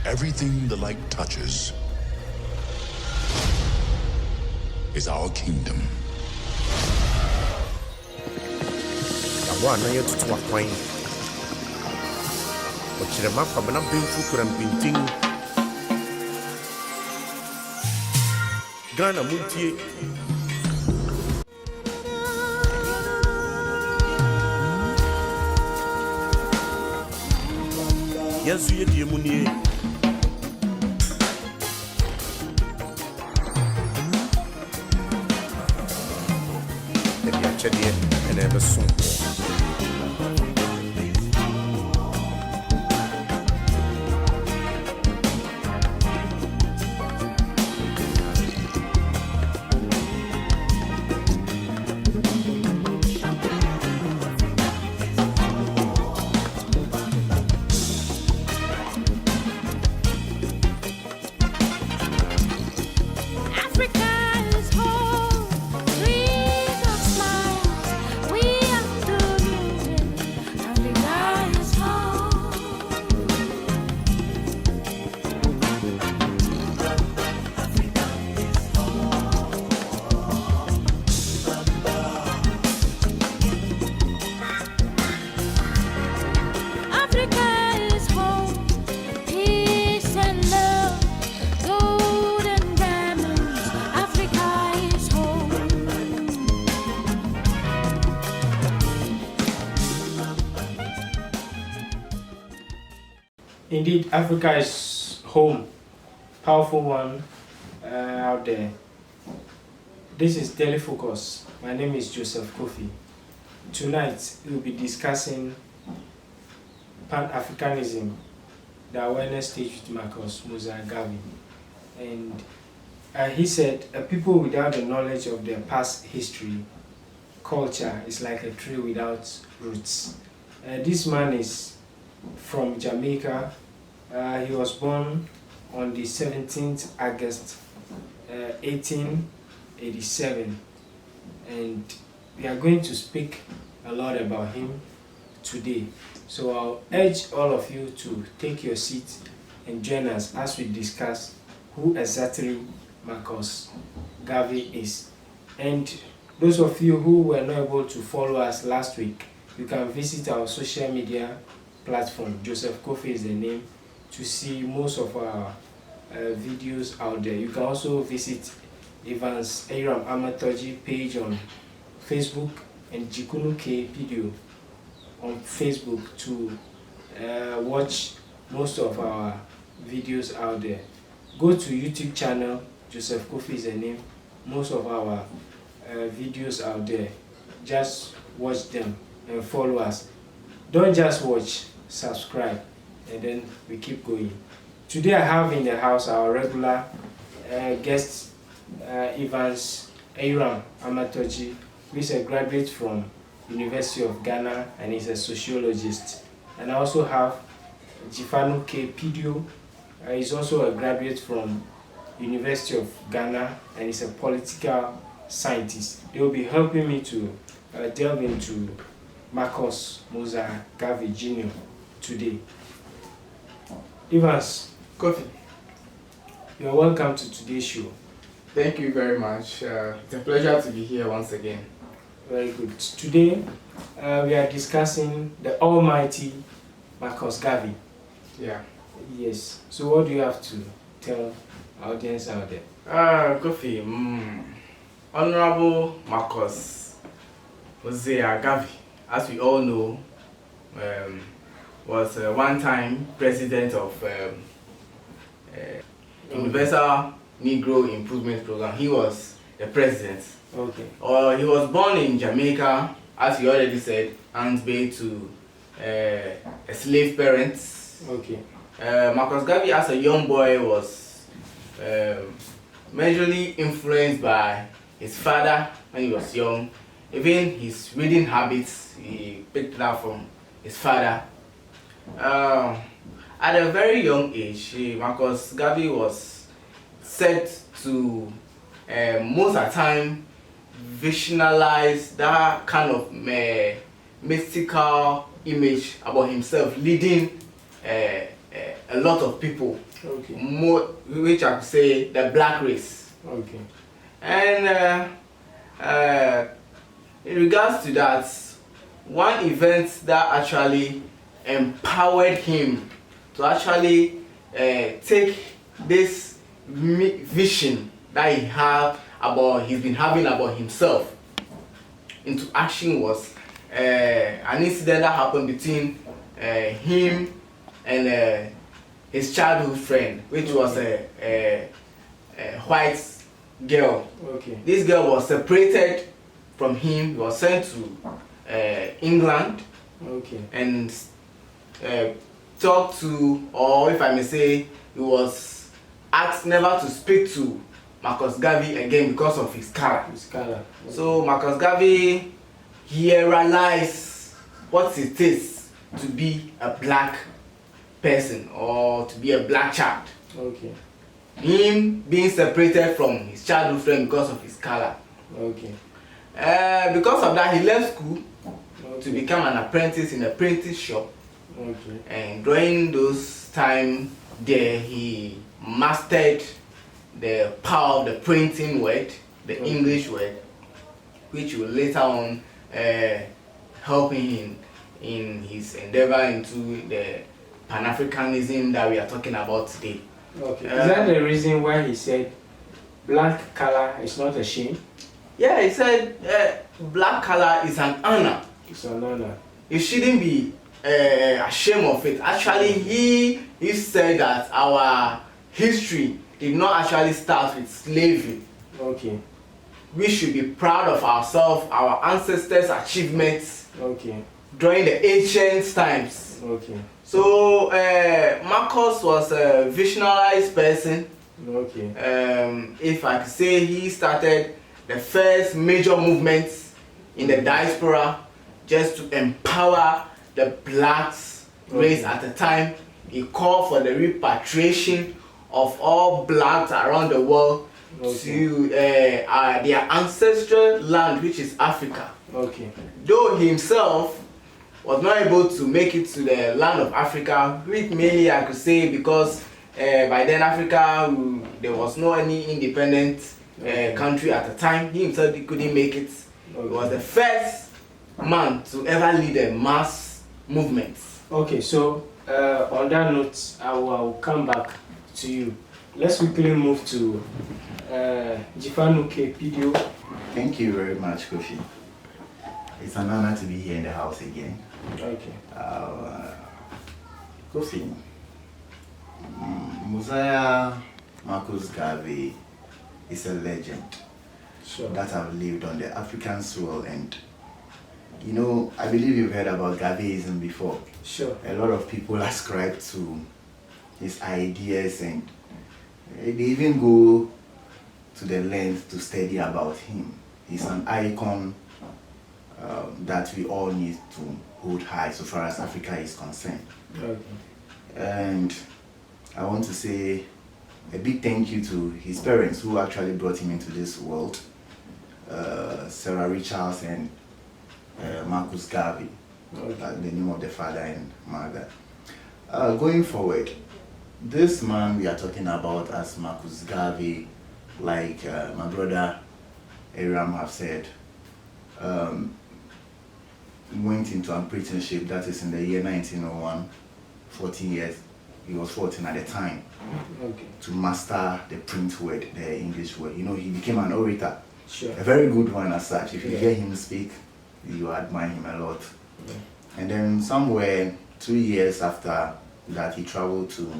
Everything the light touches is our kingdom. Wana yetu tuwa kwain. Wachirema kwa mana binfu kurampinting. Ghana muntie. Yazu ye die munie. Ebi achedie ene ebe sumpo. Indeed, Africa is home, powerful one out there. This is Daily Focus. My name is Joseph Kofi. Tonight, we'll be discussing Pan-Africanism, the awareness stage with Marcus Gavey. And he said, a people without the knowledge of their past history, culture is like a tree without roots. This man is from Jamaica. He was born on the 17th August 1887, and we are going to speak a lot about him today. So I'll urge all of you to take your seat and join us as we discuss who exactly Marcus Gavey is. And those of you who were not able to follow us last week, you can visit our social media platform. Joseph Kofi is the name, to see most of our videos out there. You can also visit Evans Aram Amatoji page on Facebook and Jikunu K video on Facebook to watch most of our videos out there. Go to YouTube channel, Joseph Kofi is the name. Most of our videos out there, just watch them and follow us. Don't just watch, subscribe, and then we keep going. Today I have in the house our regular guest, Evans Aram Amatoji, who is a graduate from University of Ghana and is a sociologist. And I also have Jifanu K. Pidio. He's also a graduate from University of Ghana and is a political scientist. They will be helping me to delve into Marcus Gavey Jr. today. Evans Kofi, you're welcome to today's show. thank you very much. It's a pleasure to be here once again. Very good. Today we are discussing the almighty Marcus Gavey. Yeah. Yes. So what do you have to tell our audience out there? Kofi, Honorable Marcus Gavey, as we all know, was one time president of Universal Negro Improvement Program. He was the president. Okay. He was born in Jamaica, as you already said, and made to a slave parents. Okay. Marcus Gavey, as a young boy, was majorly influenced by his father when he was young. Even his reading habits, he picked it up from his father. At a very young age, Marcus Gavey was said to most of the time visualize that kind of mystical image about himself leading a lot of people, Okay. more, which I could say the black race. Okay. And in regards to that, one event that actually empowered him to actually take this vision that he's been having about himself into action was an incident that happened between him and his childhood friend, which was a white girl. Okay. This girl was separated from him, was sent to England, Okay. and talked to, or if I may say, he was asked never to speak to Marcus Gavey again because of his color. His color. Okay. So Marcus Gavey, he realized what it is to be a black person or to be a black child. Okay. Him being separated from his childhood friend because of his color. Okay. Because of that, he left school Okay. to become an apprentice in a printing shop. Okay. And during those time there, he mastered the power of the printing word, the English word, which will later on help him in his endeavor into the Pan-Africanism that we are talking about today. Okay. Is that the reason why he said black color is not a shame? Yeah, he said black color is an honor. It's an honor. You shouldn't be ashamed of it. Actually, he said that our history did not actually start with slavery. Okay. We should be proud of ourselves, our ancestors' achievements Okay. during the ancient times. Okay. So Marcus was a visionary person. Okay. If I could say, he started the first major movements in the diaspora just to empower the blacks race at the time. He called for the repatriation of all blacks around the world to their ancestral land, which is Africa. Okay. Though he himself was not able to make it to the land of Africa, which mainly I could say because by then Africa, there was no any independent country at the time. He himself couldn't make it. He was the first man to ever lead a mass movement. Okay, so on that note, I will come back to you. Let's quickly move to Jifanuke Pidio. Thank you very much, Kofi. It's an honor to be here in the house again. Okay. Kofi, Mosiah Marcus Gavey is a legend that have lived on the African soil, and you know, I believe you've heard about Gaveyism before. Sure. A lot of people ascribe to his ideas, and they even go to the length to study about him. He's an icon that we all need to hold high so far as Africa is concerned. Okay. And I want to say a big thank you to his parents who actually brought him into this world, Sarah Richards and Marcus Gavey, the name of the father and mother. Going forward, this man we are talking about as Marcus Gavey, like my brother Aram have said, went into apprenticeship, that is in the year 1901, 14 years, he was 14 at the time, to master the print word, the English word. You know, he became an orator, a very good one as such. If you hear him speak, you admire him a lot. And then somewhere 2 years after that, he traveled to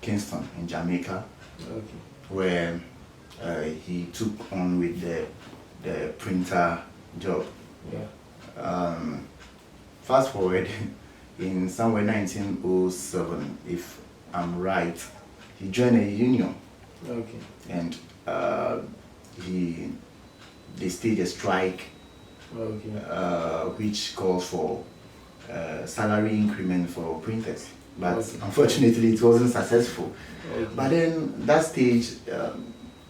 Kingston in Jamaica, where he took on with the printer job. Fast forward, in somewhere 1907, if I'm right, he joined a union, and they staged a strike, which calls for salary increment for printers. But unfortunately, it wasn't successful. But then that stage,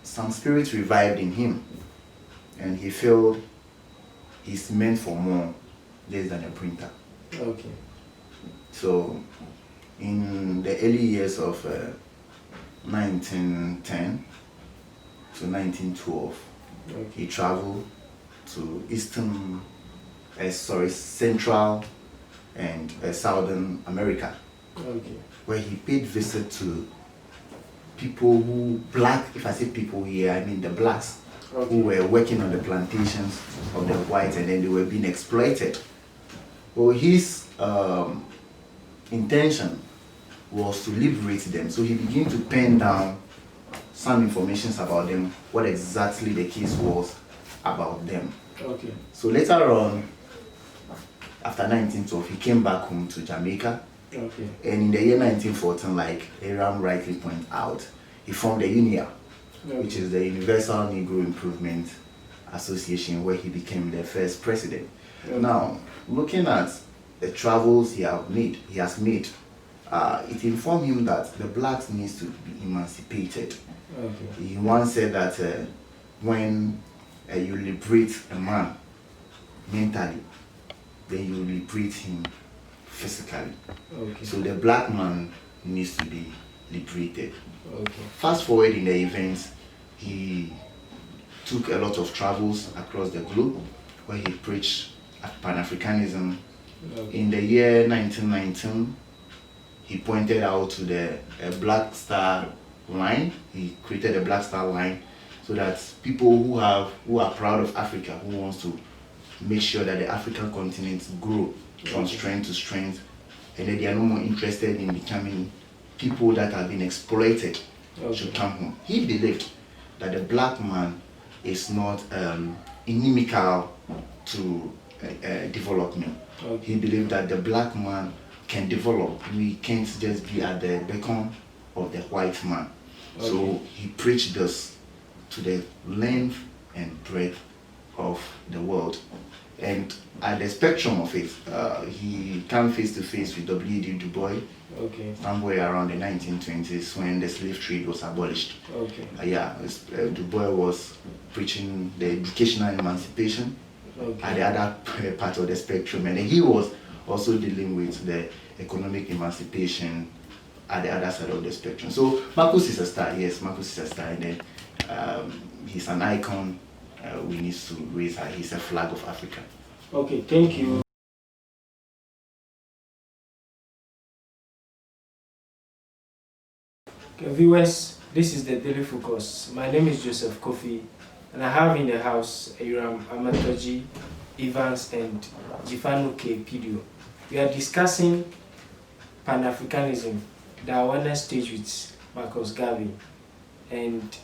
some spirit revived in him, and he felt he's meant for more, less than a printer. So in from the early years of 1910 to 1912. He traveled to Central and Southern America, where he paid visit to people if I say people here, I mean the blacks, who were working on the plantations of the whites, and then they were being exploited. Well, his intention was to liberate them, so he began to pen down some information about them, what exactly the case was about them. So later on, after 1912, he came back home to Jamaica. And in the year 1914, like Aram rightly pointed out, he formed the UNIA, which is the Universal Negro Improvement Association, where he became the first president. Now, looking at the travels he has made, it informed him that the blacks needs to be emancipated. He once said that when you liberate a man mentally, then you liberate him physically. So the black man needs to be liberated. Fast forward in the events, he took a lot of travels across the globe, where he preached Pan-Africanism. In the year 1919, he pointed out to the Black Star line. He created a Black Star line so that people who are proud of Africa, who wants to make sure that the African continent grow from strength to strength, and that they are no more interested in becoming people that have been exploited, should come home. He believed that the black man is not inimical to development. He believed that the black man can develop. We can't just be at the beckon of the white man. So he preached this to the length and breadth of the world. And at the spectrum of it, he came face to face with W.D. Du Bois somewhere around the 1920s, when the slave trade was abolished. Du Bois was preaching the educational emancipation at the other part of the spectrum, and he was also dealing with the economic emancipation at the other side of the spectrum. So Marcus is a star, yes, Marcus is a star, and then he's an icon. We need to raise her. He's a flag of Africa. Okay, thank you. Okay, viewers, this is the Daily Focus. My name is Joseph Kofi, and I have in the house Aram Amatoji, Evans, and Jifanuke Pidio. We are discussing Pan-Africanism, the awareness stage with Marcus Gavey, and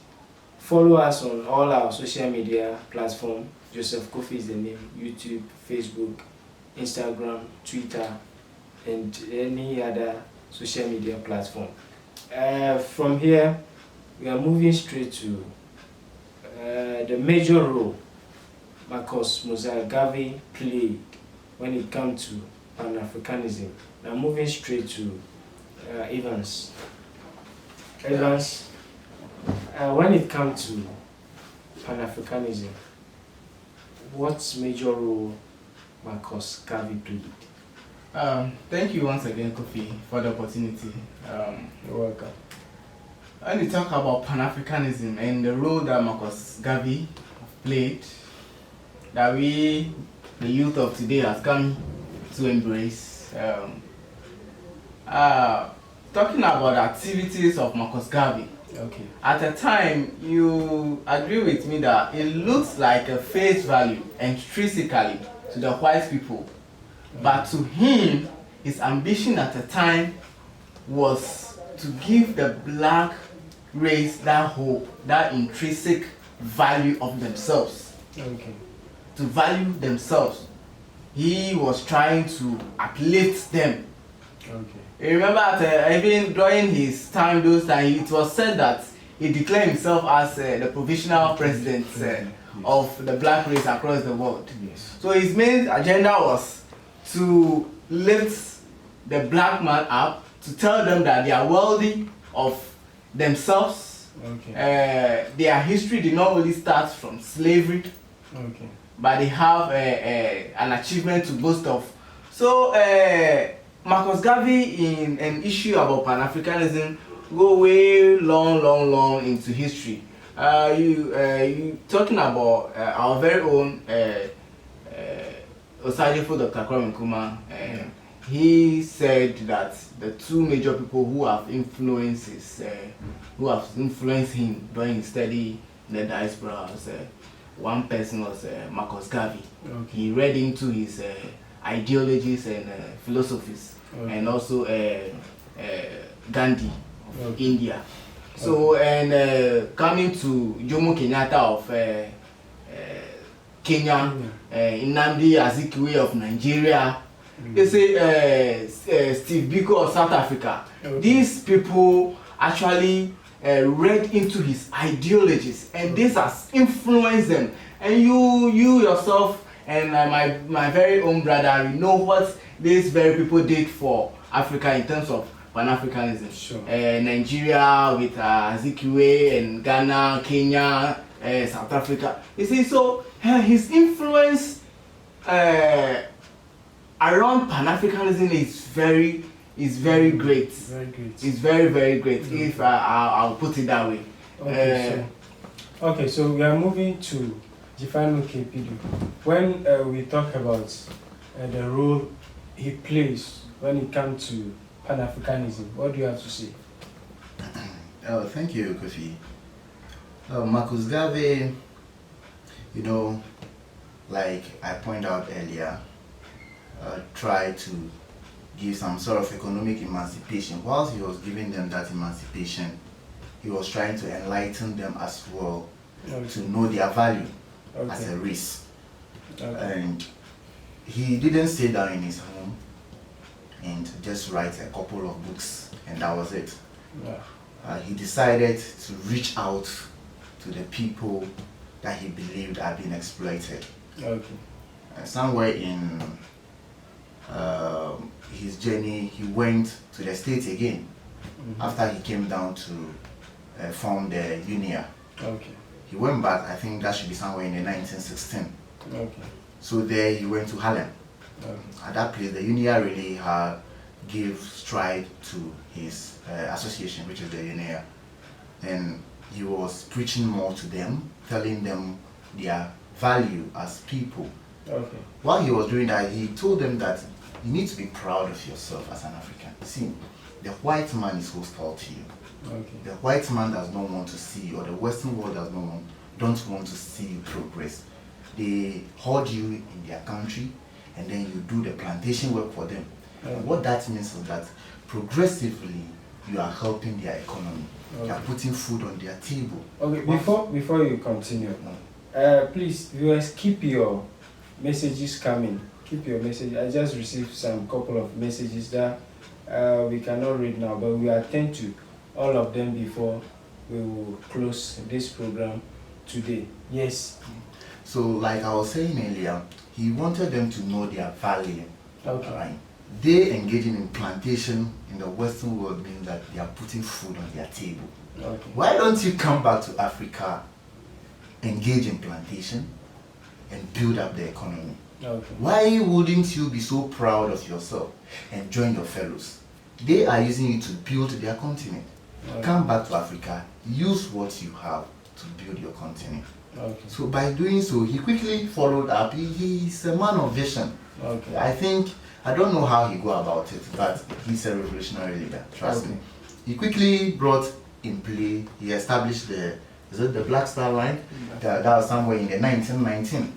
follow us on all our social media platforms. Joseph Kofi is the name: YouTube, Facebook, Instagram, Twitter, and any other social media platform. From here, we are moving straight to the major role Marcus Gavey played when it comes to Pan-Africanism. Now moving straight to Evans. Evans, when it comes to Pan-Africanism, what major role Marcus Gavey played? Thank you once again, Kofi, for the opportunity. You're welcome. When we talk about Pan-Africanism and the role that Marcus Gavey played, that we, the youth of today, has come to embrace, talking about the activities of Marcus Gavey. At the time, you agree with me that it looks like a face value intrinsically to the white people, but to him, his ambition at the time was to give the black race that hope, that intrinsic value of themselves. To value themselves. He was trying to uplift them. You remember that even during his time, it was said that he declared himself as the provisional president of the black race across the world. So his main agenda was to lift the black man up, to tell them that they are worthy of themselves. Their history did not only start from slavery, but they have an achievement to boast of. So Marcus Gavey in an issue about Pan-Africanism go way long into history. You talking about our very own Osajifo Dr. Kwame Nkrumah. He said that the two major people who have influenced him during his study in the diaspora was one person was Marcus Gavey. Okay. He read into his ideologies and philosophies, and also Gandhi of India. So and coming to Jomo Kenyatta of Kenya, Nnamdi Azikiwe of Nigeria, they say Steve Biko of South Africa. These people actually read into his ideologies, and this has influenced them. And you yourself and my very own brother, you know what these very people did for Africa in terms of Pan-Africanism. Sure. Nigeria with Azikiwe, and Ghana, Kenya, South Africa. You see, so his influence around Pan-Africanism is very great. Very great. It's very great. If I'll put it that way. Okay, so we are moving to Jifanu KPD. When we talk about the role he plays when it comes to Pan-Africanism, what do you have to say? Thank you, Kofi. Marcus Gavey, you know, like I pointed out earlier, tried to give some sort of economic emancipation. Whilst he was giving them that emancipation, he was trying to enlighten them as well, to know their value as a race. And he didn't stay down in his home and just write a couple of books and that was it. He decided to reach out to the people that he believed had been exploited. Somewhere in his journey, he went to the States again after he came down to form the UNIA. He went back, I think that should be somewhere in the 1916. So there he went to Harlem. At that place, the UNIA really gave stride to his association, which is the UNIA. And he was preaching more to them, telling them their value as people. While he was doing that, he told them that you need to be proud of yourself as an African. See, the white man is hostile to you. The white man does not want to see you, or the Western world don't want to see you progress. They hold you in their country, and then you do the plantation work for them. And what that means is that progressively you are helping their economy. You are putting food on their table. Before you continue, please viewers, keep your messages coming. Keep your message. I just received some couple of messages that we cannot read now, but we attend to all of them before we will close this program today. Yes. So like I was saying earlier, he wanted them to know their value. Right? They engaging in plantation in the Western world means that they are putting food on their table. Why don't you come back to Africa, engage in plantation, and build up the economy? Why wouldn't you be so proud of yourself and join your fellows? They are using you to build their continent. Come back to Africa, use what you have to build your continent. So by doing so, he quickly followed up. He's a man of vision. I don't know how he go about it, but he's a revolutionary leader, trust me. He quickly brought in play, he established the Black Star Line? That was somewhere in the 1919.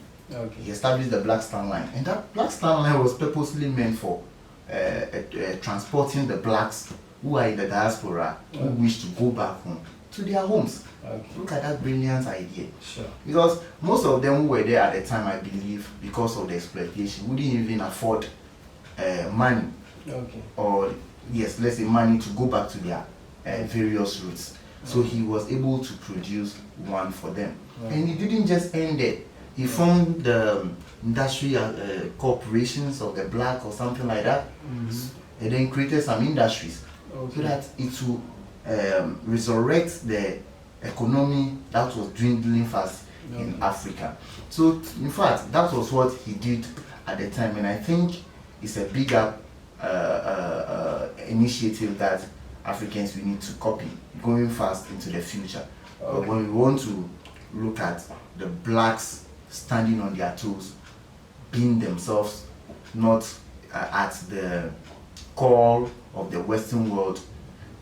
He established the Black Star Line. And that Black Star Line was purposely meant for transporting the blacks who are in the diaspora, who wish to go back home to their homes. Look at that brilliant idea. Because most of them who were there at the time, I believe, because of the exploitation, wouldn't even afford money. Or, yes, let's say money to go back to their various routes. So he was able to produce one for them. And he didn't just end there. He formed the industrial corporations of the black or something like that. And then created some industries so that it will resurrect the economy that was dwindling fast in Africa. So in fact, that was what he did at the time, and I think it's a big up initiative that Africans we need to copy going fast into the future. But when we want to look at the blacks standing on their toes, being themselves, not at the call of the Western world,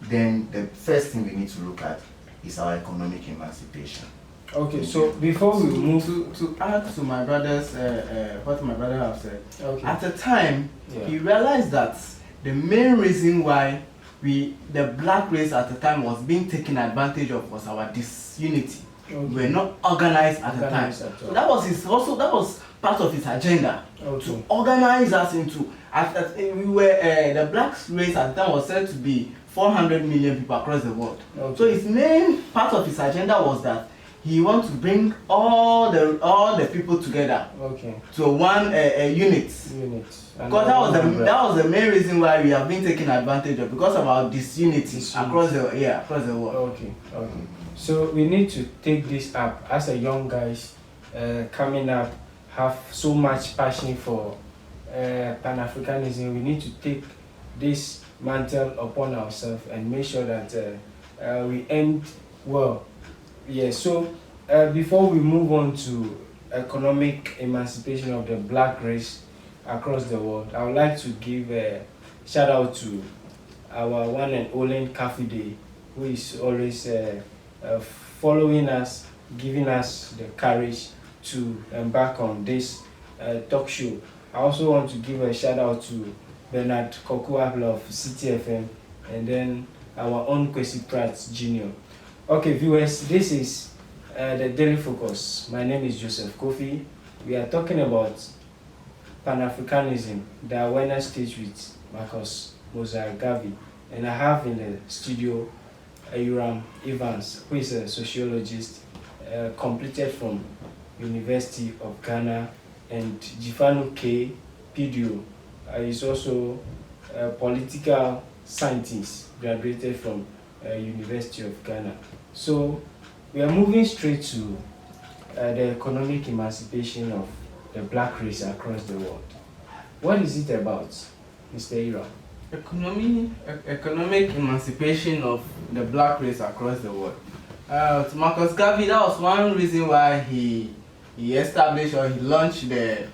then the first thing we need to look at is our economic emancipation. Okay, so before we move to add to my brother's what my brother have said, at the time he yeah. realized that the main reason why the black race at the time was being taken advantage of was our disunity. Okay. We were not organized at the time. So that was part of his agenda, to organize us into. We were the black race at the time was said to be 400 million people across the world. Okay. So his main part of his agenda was that he wants to bring all the people together to one unit. Because that was the main reason why we have been taken advantage of, because of our disunity across the world. Okay. So we need to take this up as a young guys coming up, have so much passion for Pan-Africanism. We need to take this mantle upon ourselves and make sure that we end well. Yeah, so before we move on to economic emancipation of the black race across the world, I would like to give a shout out to our one and only Kafide, who is always following us, giving us the courage to embark on this talk show. I also want to give a shout out to Bernard Kokuabla of CTFM, and then our own Kwesi Pratt Jr. Okay, viewers, this is the Daily Focus. My name is Joseph Kofi. We are talking about Pan-Africanism, the awareness stage with Marcus Gavey, and I have in the studio Ayuram Evans, who is a sociologist, completed from University of Ghana, and Jifanu K. Pidio is also a political scientist, graduated from University of Ghana. So we are moving straight to the economic emancipation of the black race across the world. What is it about, Mr. Ira? Economic emancipation of the black race across the world. To Marcus Gavey, that was one reason why he established or he launched the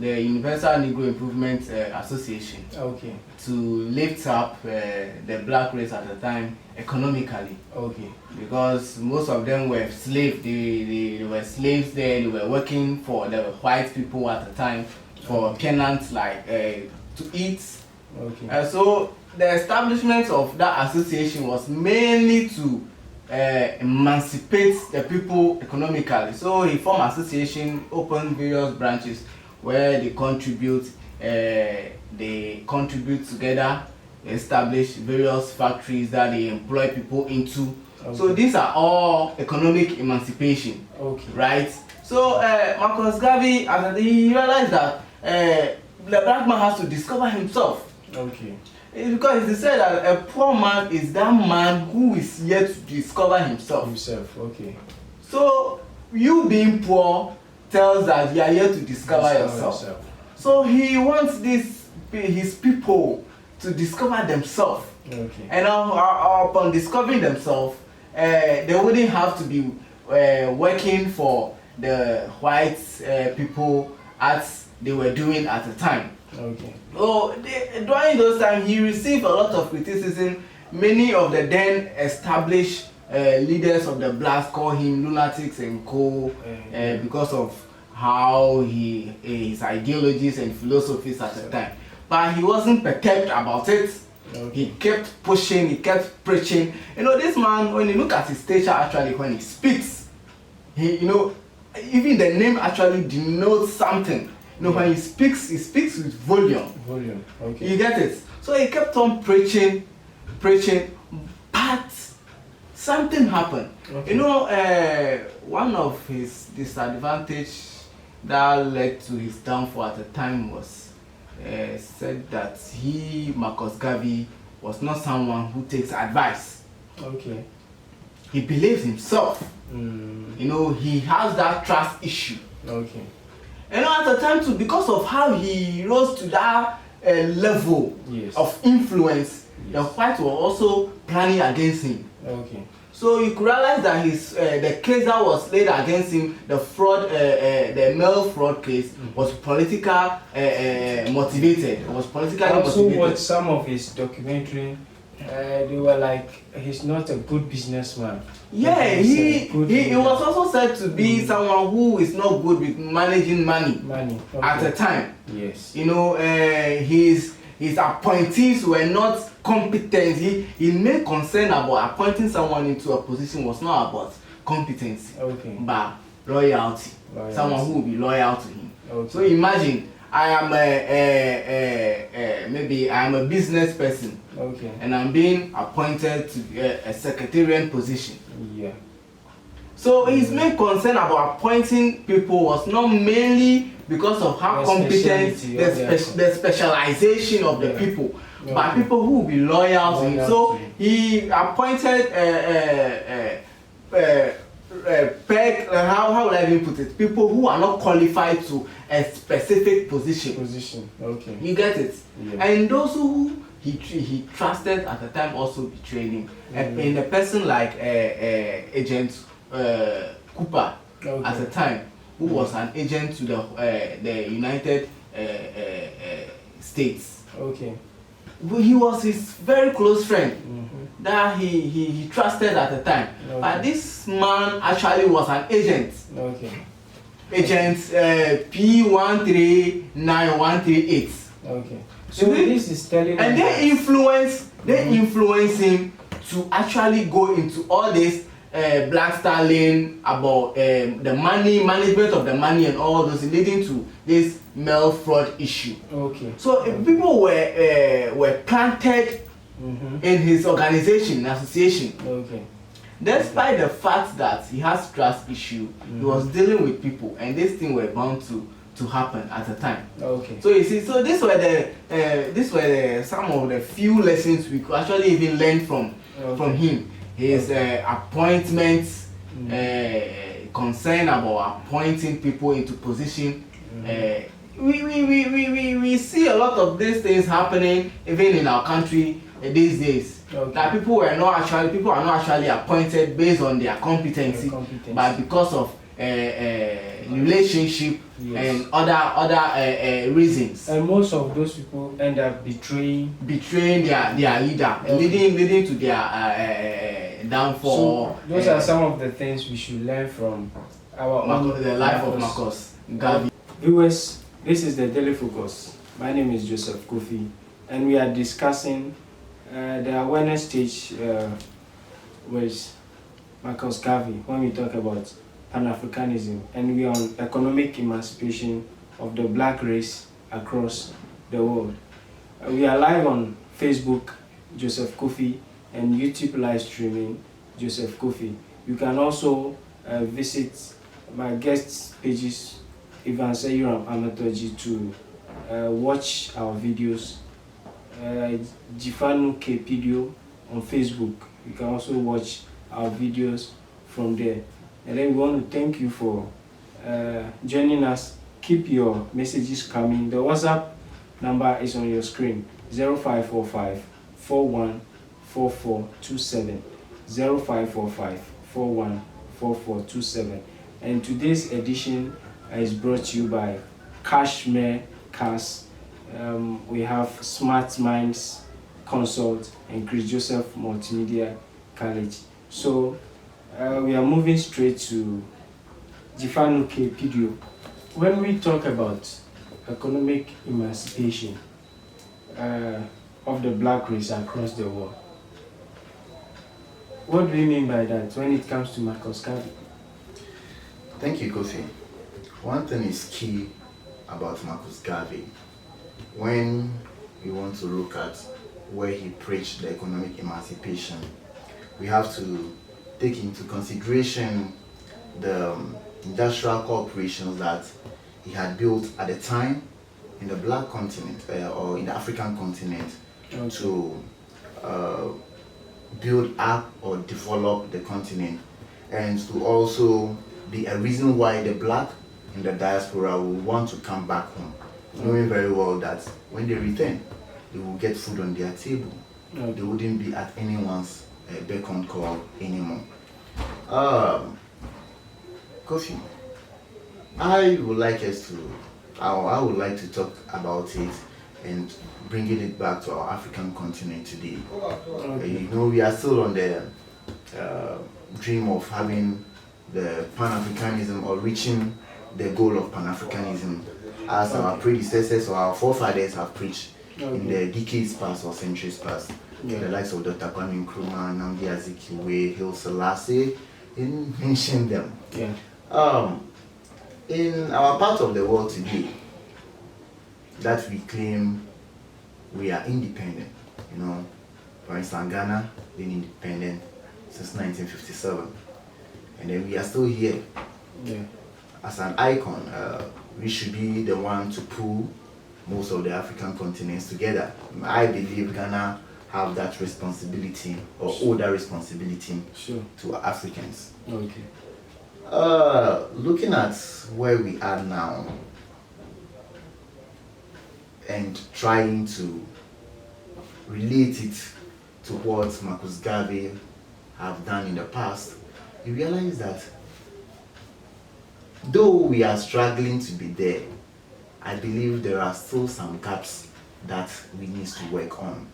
Universal Negro Improvement Association. Okay. To lift up the black race at the time economically. Okay. Because most of them were slaves. They were slaves there. They were working for the white people at the time for tenants, like to eat. Okay. So the establishment of that association was mainly to emancipate the people economically. So he formed association, opened various branches where they contribute together, establish various factories that they employ people into. Okay. So these are all economic emancipation. Okay. Right? So Marcus Gavey, he realized that the black man has to discover himself. Okay. Because he said that a poor man is that man who is yet to discover himself. Okay. So you being poor tells that you are yet to discover yourself. So he wants his people to discover themselves. Okay. And upon discovering themselves, they wouldn't have to be working for the white people as they were doing at the time. Okay. So during those times, he received a lot of criticism. Many of the then established leaders of the blacks call him lunatics and co, because of how his ideologies and philosophies at the time. But he wasn't perturbed about it. Okay. He kept pushing, he kept preaching. You know, this man, when you look at his stature, actually, when he speaks, even the name actually denotes something. You know, when he speaks with volume. Okay. You get it? So he kept on preaching, but something happened. Okay. You know, one of his disadvantages that led to his downfall at the time was said that Marcus Gavey, was not someone who takes advice. Okay. He believes himself. You know, he has that trust issue. Okay. You know, at the time too, because of how he rose to that level Yes. of influence, the Yes. whites were also planning against him. Okay. So you could realize that the case that was laid against him, the fraud, the mail fraud case, was political motivated. It was politically I also motivated. watched some of his documentary. They were like, he's not a good businessman. Yeah, He's a good he leader. was also said to be someone who is not good with managing money Money. at the Okay. time. Yes. You know, his appointees were not competent. He made concern about appointing someone into a position was not about competence, Okay. but loyalty. Loyalty. Someone who will be loyal to him. Okay. So imagine I am maybe I am a business person Okay. and I'm being appointed to a secretariat position. Yeah. So his main concern about appointing people was not mainly because of how The competent speciality the, of their the specialization of the Yeah. people, Yeah. but people who will be loyal to him. Loyal So to him. he appointed how will I even put it? People who are not qualified to a specific position. Position. Okay. You get it? Yeah. And those who he trusted at the time also betrayed him. In a person like Agent Cooper Okay. at the time, who was an agent to the United States. Okay. He was his very close friend Mm-hmm. that he trusted at the time. Okay. But this man actually was an agent. Okay. Agent P139138. Okay. So Mhm. this is telling And us they influence him to actually go into all this black starling about the money, management of the money and all those, leading to this mail fraud issue. Okay. So people were planted Mm-hmm. in his organization, association. Okay. Despite the fact that he has trust issue, he was dealing with people, and this thing were bound to happen at the time. Okay. So you see, so these were some of the few lessons we could actually even learn from him. His appointments, concern about appointing people into position. We see a lot of these things happening even in our country these days. Okay. That people are not actually appointed based on their competency, but because of relationship. Yes. And other reasons. And most of those people end up betraying their leader, leading to their downfall. So those are some of the things we should learn from the life of Marcus Gavey. Viewers, this is the Daily Focus. My name is Joseph Kofi, and we are discussing the awareness stage with Marcus Gavey when we talk about Pan-Africanism, and we are on economic emancipation of the black race across the world. We are live on Facebook, Joseph Kofi, and YouTube live streaming, Joseph Kofi. You can also visit my guest pages, Ivan Seyuram Amatoji, to watch our videos. Jifanu Kepidio on Facebook. You can also watch our videos from there. And then we want to thank you for joining us. Keep your messages coming. The WhatsApp number is on your screen: 0545 414427. 0545 414427. And today's edition is brought to you by Cashmere Cars. We have Smart Minds Consult and Chris Joseph Multimedia College. So we are moving straight to Jifanu Kepidio. When we talk about economic emancipation of the black race across the world, what do you mean by that when it comes to Marcus Gavey? Thank you, Kofi. One thing is key about Marcus Gavey. When we want to look at where he preached the economic emancipation, we have to take into consideration the industrial corporations that he had built at the time in the black continent or in the African continent to build up or develop the continent, and to also be a reason why the black in the diaspora will want to come back home knowing very well that when they return, they will get food on their table. They wouldn't be at anyone's beck and call anymore. Kofi, I would like to talk about it and bringing it back to our African continent today. We are still on the dream of having the Pan-Africanism or reaching the goal of Pan-Africanism as our predecessors or our forefathers have preached in the decades past or centuries past. The likes of Dr. Kwame Nkrumah, Nnamdi Azikiwe, Haile Selassie, mention them. In our part of the world today, that we claim we are independent, for instance, Ghana been independent since 1957, and then we are still here as an icon. We should be the one to pull most of the African continents together. I believe Ghana have that responsibility or owe that responsibility to Africans. Looking at where we are now and trying to relate it to what Marcus Gavey have done in the past, you realize that though we are struggling to be there, I believe there are still some gaps that we need to work on.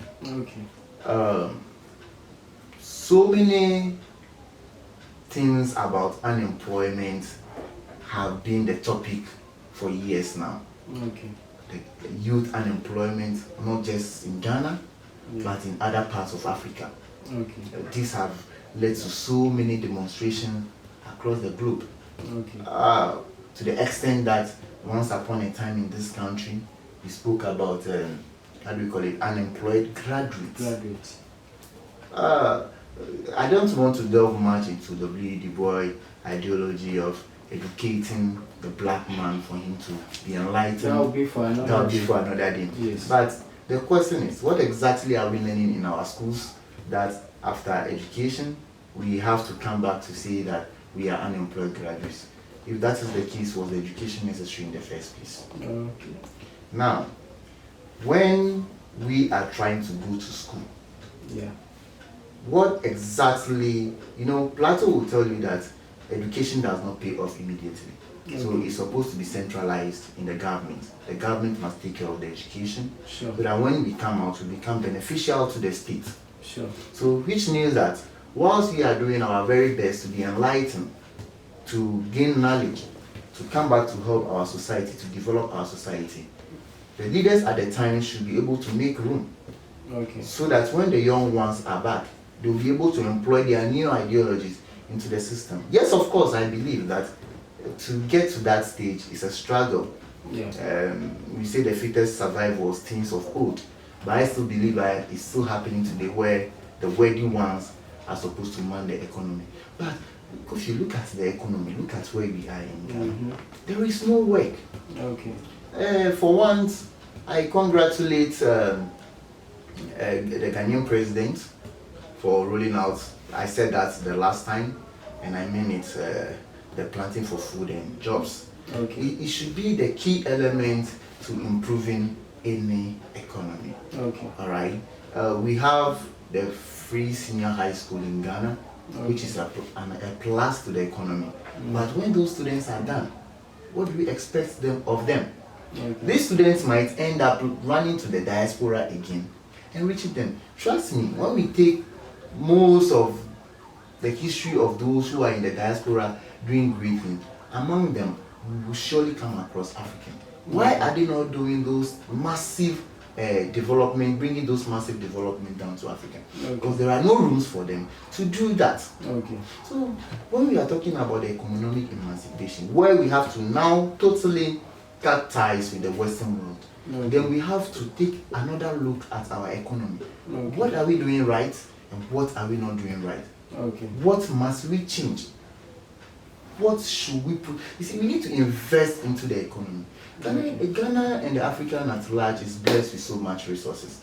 So many things about unemployment have been the topic for years now. The youth unemployment, not just in Ghana, but in other parts of Africa. These have led to so many demonstrations across the globe. To the extent that once upon a time in this country, we spoke about, unemployed graduates. I don't want to delve much into the W. Du Bois ideology of educating the black man for him to be enlightened. That will be for another day. Yes. But the question is, what exactly are we learning in our schools that after education, we have to come back to say that we are unemployed graduates? If that is the case, was the education necessary in the first place? Now, when we are trying to go to school, what exactly, Plato will tell you that education does not pay off immediately. So it's supposed to be centralized in the government. The government must take care of the education so that when we come out, we become beneficial to the state. So which means that whilst we are doing our very best to be enlightened, to gain knowledge, to come back to help our society, to develop our society, the leaders at the time should be able to make room so that when the young ones are back, they'll be able to employ their new ideologies into the system. Yes, of course, I believe that to get to that stage is a struggle. We say the fittest survive was things of old, but I still believe that it's still happening today where the worthy ones are supposed to man the economy. But if you look at the economy, look at where we are in Ghana, there is no work. For once, I congratulate the Ghanaian president for rolling out, I said that the last time, and I mean it, the planting for food and jobs. It should be the key element to improving any economy. All right. We have the free senior high school in Ghana, which is a plus to the economy. But when those students are done, what do we expect of them? These students might end up running to the diaspora again and reaching them. Trust me, when we take most of the history of those who are in the diaspora doing great things, among them, we will surely come across African. Why are they not doing those massive development, bringing those massive development down to Africa? Because there are no rooms for them to do that. So when we are talking about the economic emancipation, where we have to now totally cut ties with the Western world, then we have to take another look at our economy. What are we doing right and what are we not doing right? What must we change? What should we put? You see, we need to invest into the economy. Ghana and the African at large is blessed with so much resources.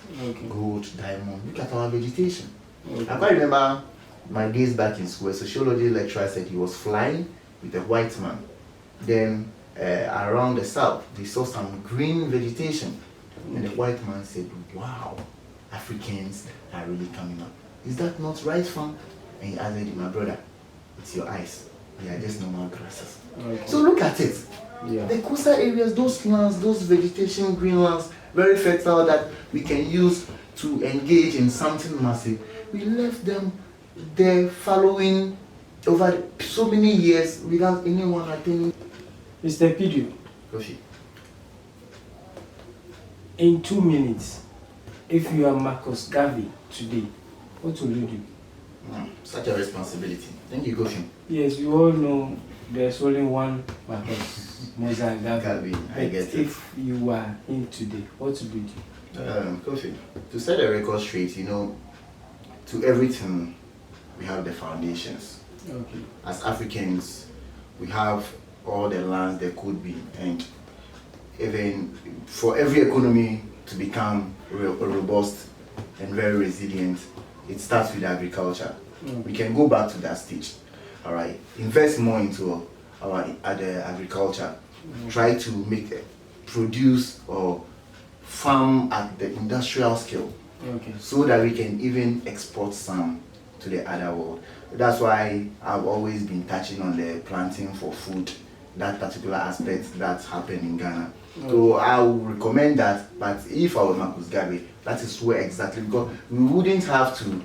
Gold, diamond. Look at our vegetation. I quite remember my days back in school, a sociology lecturer said he was flying with a white man. Then around the south, they saw some green vegetation. And the white man said, wow, Africans are really coming up. Is that not rice farm? And he answered, my brother, it's your eyes. They are just normal grasses. Okay. So look at it. Yeah. The coastal areas, those lands, those vegetation, green lands, very fertile that we can use to engage in something massive. We left them there following over so many years without anyone attending. Mr. Pidio, Kofi. in 2 minutes, if you are Marcus Gavey today, what will you do? Such a responsibility. Thank you, Kofi. Yes, you all know there's only one Marcus Gavey. I get it. If you are in today, what would you do? Kofi, to set the record straight, you know, to everything, we have the foundations. Okay. As Africans, we have all the lands there could be, and even for every economy to become robust and very resilient, it starts with agriculture. We can go back to that stage. All right, invest more into our other agriculture. Try to produce or farm at the industrial scale, so that we can even export some to the other world. That's why I've always been touching on the planting for food, that particular aspect that's happened in Ghana. So I would recommend that, but if I were Marcus Gavey, that is where exactly, because we wouldn't have to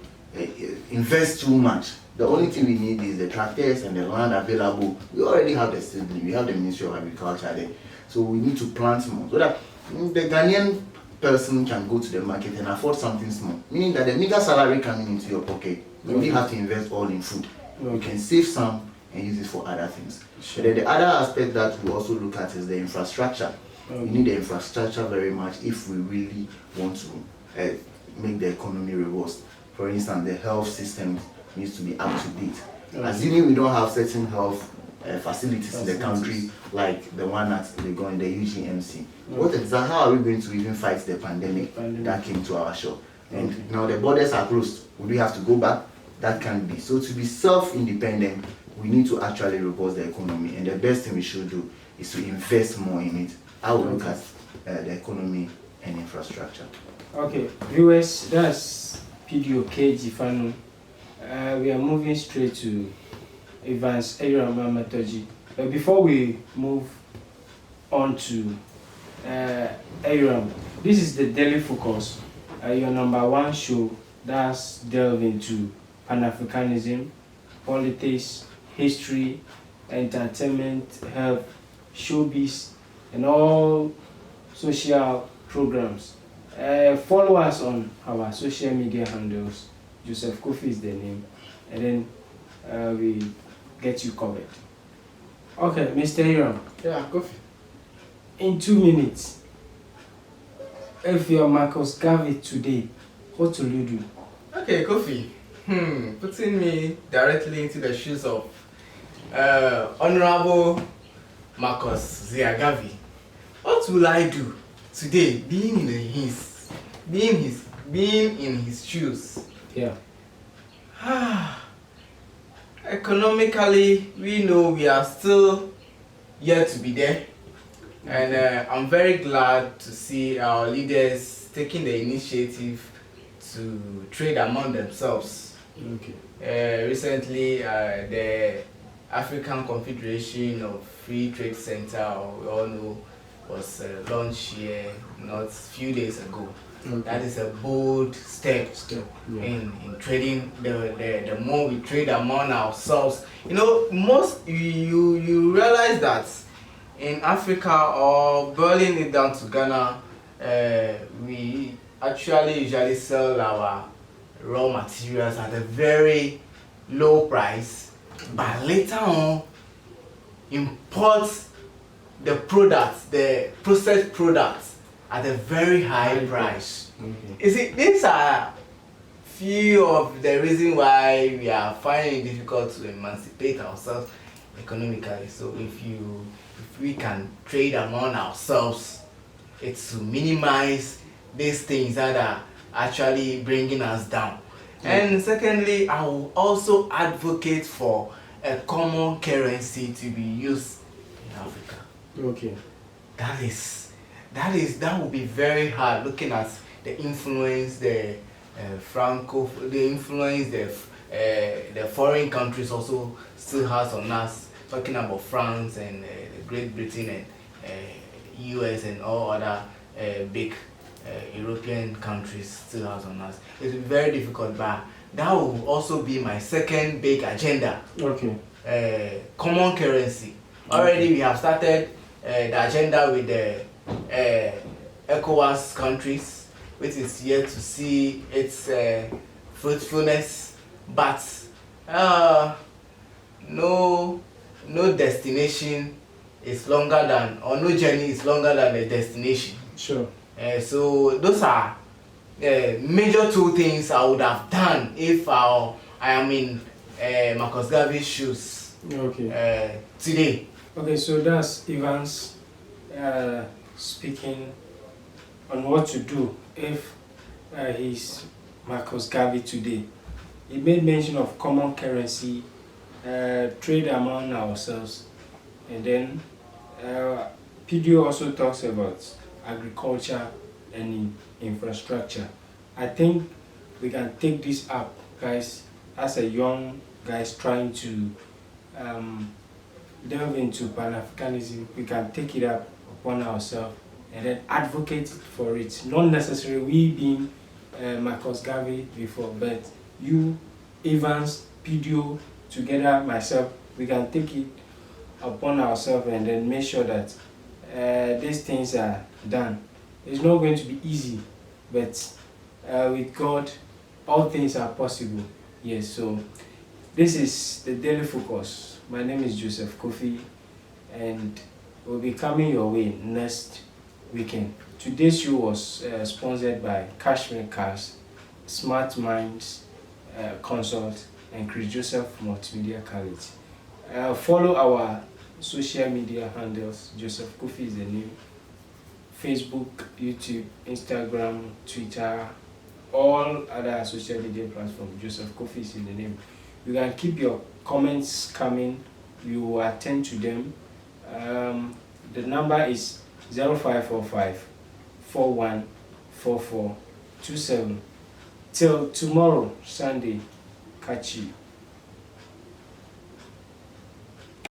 invest too much. The only thing we need is the tractors and the land available. We already have the city, we have the Ministry of Agriculture there. So we need to plant more, so that the Ghanaian person can go to the market and afford something small. Meaning that the meager salary coming into your pocket, you only have to invest all in food. You can save some and use it for other things. But then the other aspect that we also look at is the infrastructure. We need the infrastructure very much if we really want to make the economy robust. For instance, the health system needs to be up to date. Assuming we don't have certain health facilities in the country like the one at the UGMC. What exactly, how are we going to even fight the pandemic that came to our shore? And now the borders are closed. Would we have to go back? That can't be. So to be self-independent, we need to actually robust the economy, and the best thing we should do is to invest more in it. I will look at the economy and infrastructure. Okay, viewers, that's PDO KG Fano. We are moving straight to Evans Eyram Matoji. But before we move on to Eyram, this is the Daily Focus, your #1 show that's delve into Pan-Africanism, politics, history, entertainment, health, showbiz, and all social programs. Follow us on our social media handles. Joseph Kofi is the name, and then we get you covered. Okay, Mr. Eyram. Yeah, Kofi. In 2 minutes, if you're Marcus Gavey today, what will you do? Okay, Kofi. Putting me directly into the shoes of Honorable Marcus Gavey. What will I do today, being in his shoes? Yeah. Economically, we know we are still yet to be there, and I'm very glad to see our leaders taking the initiative to trade among themselves. Okay. Recently, the African Confederation of Free Trade Center, we all know, was launched here not a few days ago. That is a bold step in trading. The more we trade among ourselves, you know, you realize that in Africa, or boiling it down to Ghana, we actually usually sell our raw materials at a very low price, but later on import the products, the processed products, at a very high price. You see, these are few of the reasons why we are finding it difficult to emancipate ourselves economically. So if we can trade among ourselves, it's to minimize these things that are actually bringing us down. And secondly, I will also advocate for a common currency to be used in Africa. Okay. That would be very hard looking at the influence the the foreign countries also still has on us. Talking about France and Great Britain and US and all other big European countries still has on us. It will be very difficult, but that will also be my second big agenda. Okay. Common currency. Already we have started the agenda with the ECOWAS countries, which is yet to see its fruitfulness, but no destination is longer than, or no journey is longer than the destination. Sure. So those are major two things I would have done if I am in Marcus Gavey's shoes. Okay. Today. Okay, so that's Evans speaking on what to do if he's Marcus Gavey today. He made mention of common currency, trade among ourselves, and then PDO also talks about agriculture and infrastructure. I think we can take this up, guys, as a young guys trying to delve into Pan-Africanism. We can take it up upon ourselves and then advocate for it. Not necessarily we being Marcus Gavey before, but you, Evans, PDO, together, myself, we can take it upon ourselves and then make sure that these things are done. It's not going to be easy, but with God, all things are possible. Yes, so this is the Daily Focus. My name is Joseph Kofi, and we'll be coming your way next weekend. Today's show was sponsored by Cashmere Cars, Smart Minds Consult, and Chris Joseph Multimedia College. Follow our social media handles. Joseph Kofi is the name. Facebook, YouTube, Instagram, Twitter, all other social media platforms. Joseph Kofi is in the name. You can keep your comments coming. We will attend to them. The number is 0545 414427. Till tomorrow, Sunday. Catch you.